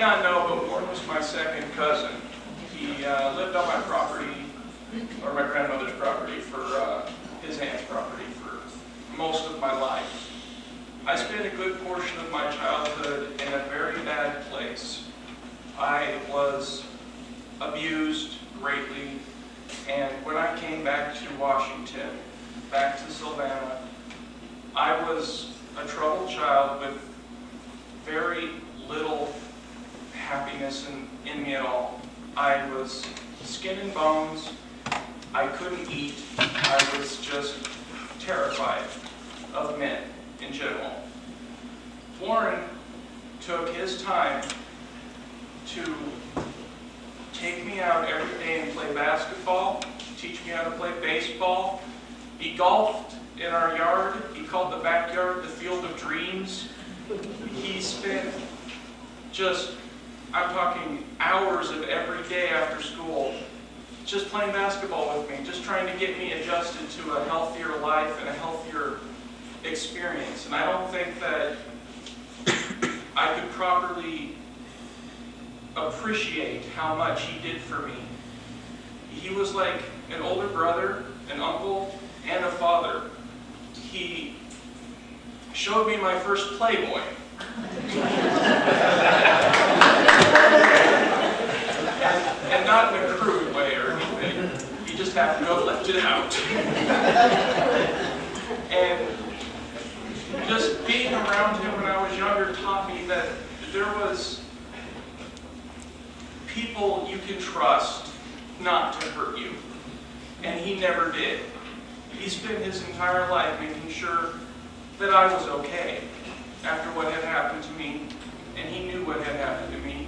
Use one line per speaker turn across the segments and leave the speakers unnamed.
not know, but Warren was my second cousin. He lived on my property, or my grandmother's property, for his aunt's property for most of my life. I spent a good portion of my childhood in a very bad place. I was abused greatly, and when I came back to Washington, back to Savannah, I was a troubled child with very little happiness in me at all. I was skin and bones. I couldn't eat. I was just terrified of men in general. Warren took his time to take me out every day and play basketball, teach me how to play baseball. He golfed in our yard. He called the backyard the Field of Dreams. He spent just, I'm talking hours of every day after school, just playing basketball with me, just trying to get me adjusted to a healthier life and a healthier experience. And I don't think that I could properly appreciate how much he did for me. He was like an older brother, an uncle, and a father. He showed me my first Playboy. and not in a crude way or anything. He just happened to have left it out. And just being around him when I was younger taught me that there was people you can trust not to hurt you. And he never did. He spent his entire life making sure that I was okay after what had happened to me, and he knew what had happened to me.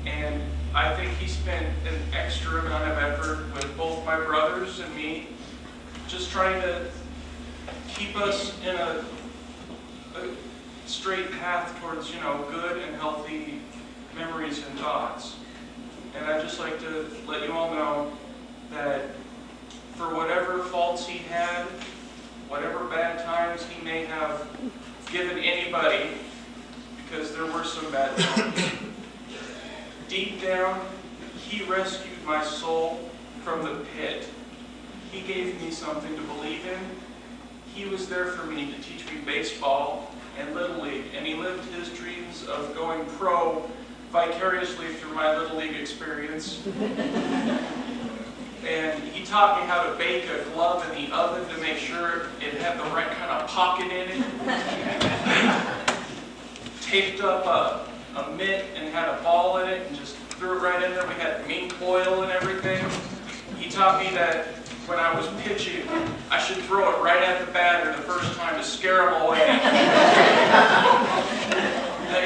And I think he spent an extra amount of effort with both my brothers and me, just trying to keep us in a straight path towards, good and healthy memories and thoughts. And I'd just like to let you all know that for whatever faults he had, whatever bad times he may have given anybody, because there were some bad times, deep down, he rescued my soul from the pit. He gave me something to believe in. He was there for me to teach me baseball and Little League, and he lived his dreams of going pro vicariously through my Little League experience. And he taught me how to bake a glove in the oven to make sure it had the right kind of pocket in it. Taped up a mitt and had a ball in it and just threw it right in there. We had mink oil and everything. He taught me that when I was pitching, I should throw it right at the batter the first time to scare him away.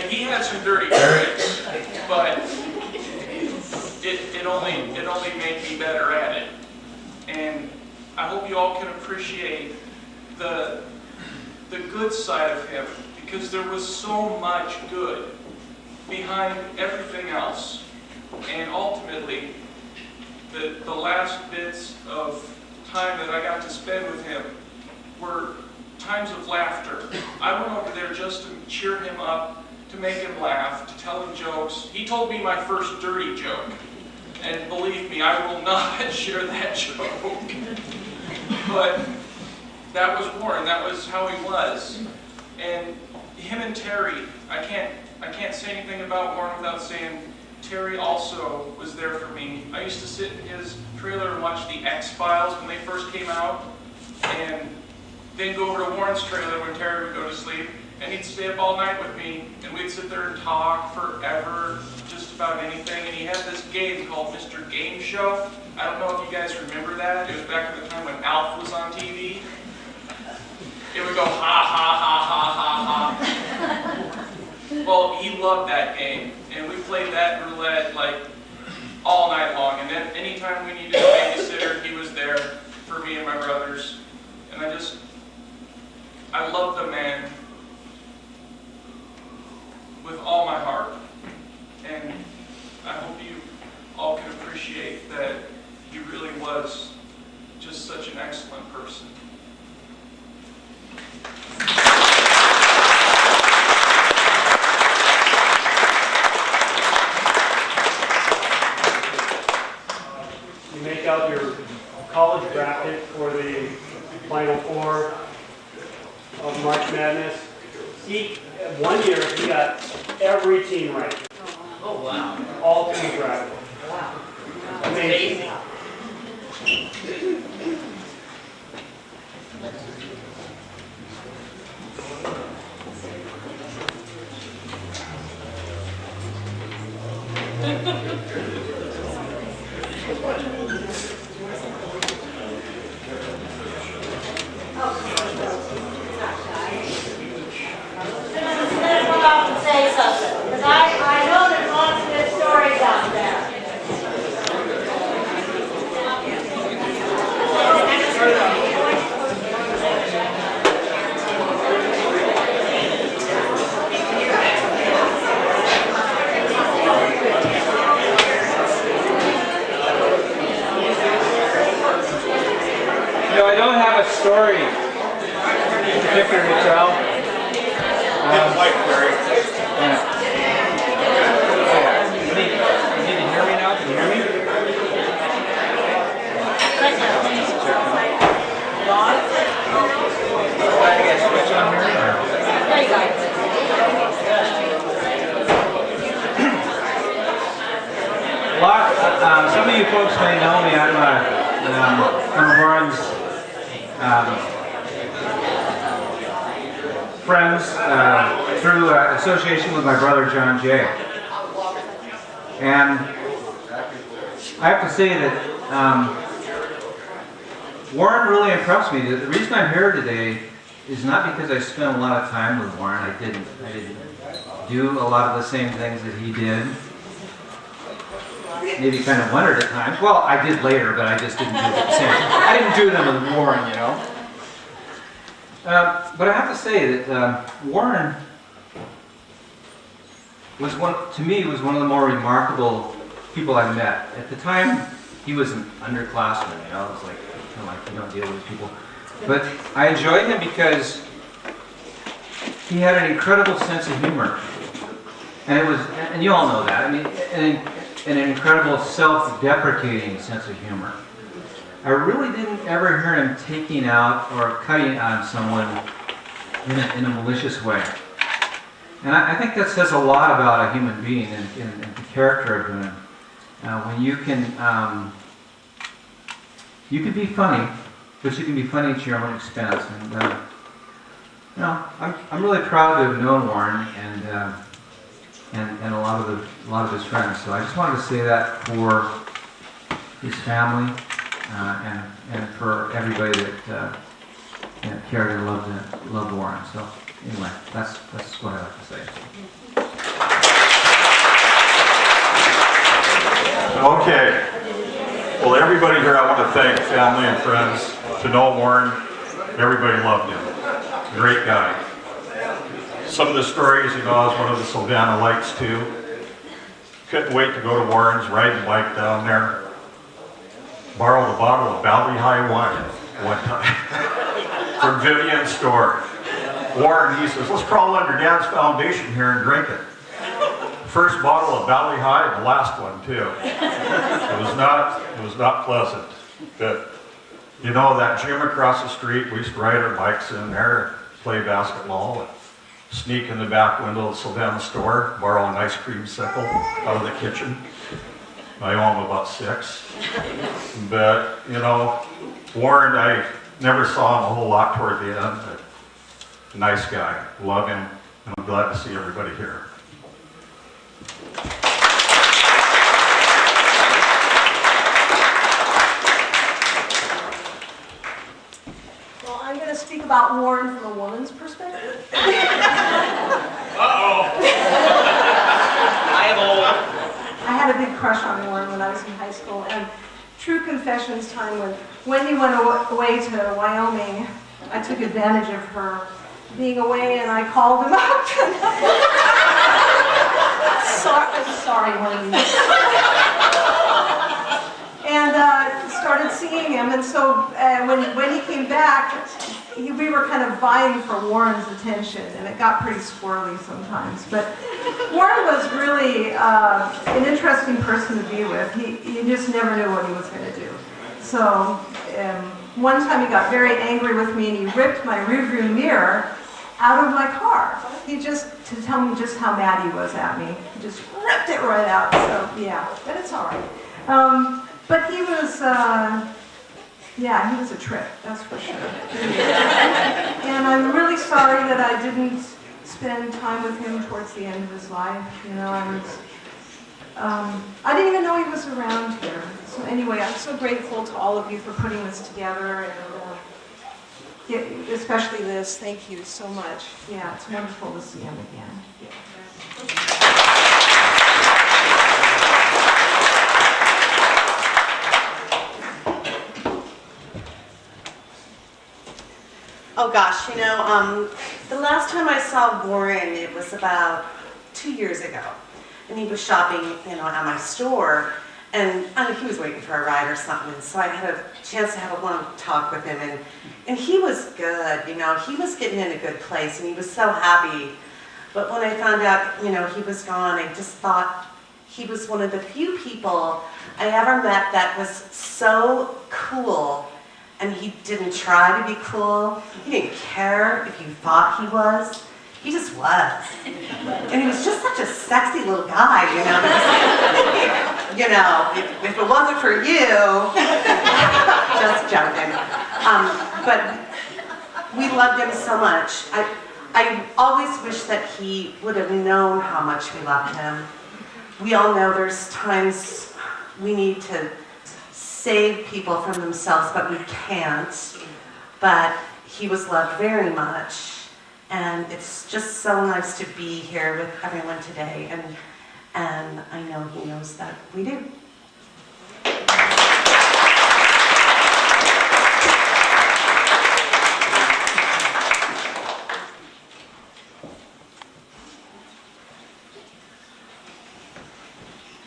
He had some dirty tricks, but it only made me better at it. And I hope you all can appreciate the good side of him, because there was so much good behind everything else. And ultimately, the last bits of time that I got to spend with him were times of laughter. I went over there just to cheer him up, to make him laugh, to tell him jokes. He told me my first dirty joke. And believe me, I will not share that joke. But that was Warren. That was how he was. And him and Terry, I can't say anything about Warren without saying Terry also was there for me. I used to sit in his trailer and watch the X-Files when they first came out, and then go over to Warren's trailer when Terry would go to sleep, and he'd stay up all night with me, and we'd sit there and talk forever, just about anything. And he had this game called Mr. Game Show. I don't know if you guys remember that. It was back at the time when Alf was on TV. It would go ha ha ha ha ha ha. Well, he loved that game, and we played that roulette like all night long. And then anytime we needed a babysitter, he was there for me and my brothers. And I love the man with all my heart. And I hope you all can appreciate that he really was just such an excellent person.
March Madness. One year, he got every team right.
Oh, wow.
All teams right.
Wow.
Amazing.
I know there's lots of good stories out there.
I don't have a story in particular to tell. You need to hear me now? Can you hear me? I get switch on here?
There you go.
Some of you folks may know me. I'm Warren's friends through association with my brother John Jay. And I have to say that Warren really impressed me. The reason I'm here today is not because I spent a lot of time with Warren. I didn't do a lot of the same things that he did. Maybe kind of wondered at times. Well, I did later, but I just didn't do the same. I didn't do them with Warren, you know. But I have to say that Warren was to me was one of the more remarkable people I met. At the time, he was an underclassman, you know. It was like, kind of like you don't deal with people. But I enjoyed him because he had an incredible sense of humor, and and you all know that. I mean, an incredible self-deprecating sense of humor. I really didn't ever hear him taking out or cutting on someone in a malicious way. And I think that says a lot about a human being and the character of him. When you can be funny, but you can be funny at your own expense. And you know, I'm really proud to have known Warren and a lot of his friends. So I just wanted to say that for his family and for everybody that cared and loved Warren. So anyway, that's what I have to say.
Okay. Well, everybody here, I want to thank family and friends. To know Warren, everybody loved him. Great guy. Some of the stories, you know, I was one of the Savannah Lights too. Couldn't wait to go to Warren's, ride the bike down there. Borrowed a bottle of Valley High wine one time from Vivian's store. Warren, he says, let's crawl under Dad's foundation here and drink it. First bottle of Valley High and the last one too. It was not pleasant. But you know, that gym across the street, we used to ride our bikes in there, play basketball, and sneak in the back window of the Savannah store, borrow an ice cream sickle out of the kitchen. I owe him about 6. But, you know, Warren, I never saw him a whole lot toward the end. But nice guy. Love him. And I'm glad to see everybody here.
Well, I'm going to speak about Warren from a woman's perspective.
Uh-oh. I am old.
I had a big crush on Warren when I was in high school, and true confessions time when he went away to Wyoming, I took advantage of her being away and I called him up. I'm sorry, Wayne. And started singing him, and so when he came back, we were kind of vying for Warren's attention, and it got pretty squirrely sometimes. But Warren was really an interesting person to be with. You just never knew what he was going to do. So one time he got very angry with me, and he ripped my rearview mirror out of my car. He just, to tell me just how mad he was at me. He just ripped it right out, so yeah, but it's all right. But he was, yeah, he was a trip, that's for sure. And I'm really sorry that I didn't spend time with him towards the end of his life. You know, I didn't even know he was around here. So anyway, I'm so grateful to all of you for putting this together, and especially Liz, thank you so much. Yeah, it's wonderful to see him again.
Oh gosh, you know, the last time I saw Warren, it was about 2 years ago. And he was shopping, you know, at my store. And he was waiting for a ride or something. And so I had a chance to have a one talk with him. And he was good, you know. He was getting in a good place. And he was so happy. But when I found out, you know, he was gone, I just thought he was one of the few people I ever met that was so cool. And he didn't try to be cool. He didn't care if you thought he was. He just was. And he was just such a sexy little guy, you know. You know, if it wasn't for you, just joking. But we loved him so much. I always wish that he would have known how much we loved him. We all know there's times we need to save people from themselves, but we can't. But he was loved very much. And it's just so nice to be here with everyone today. And I know he knows that we do.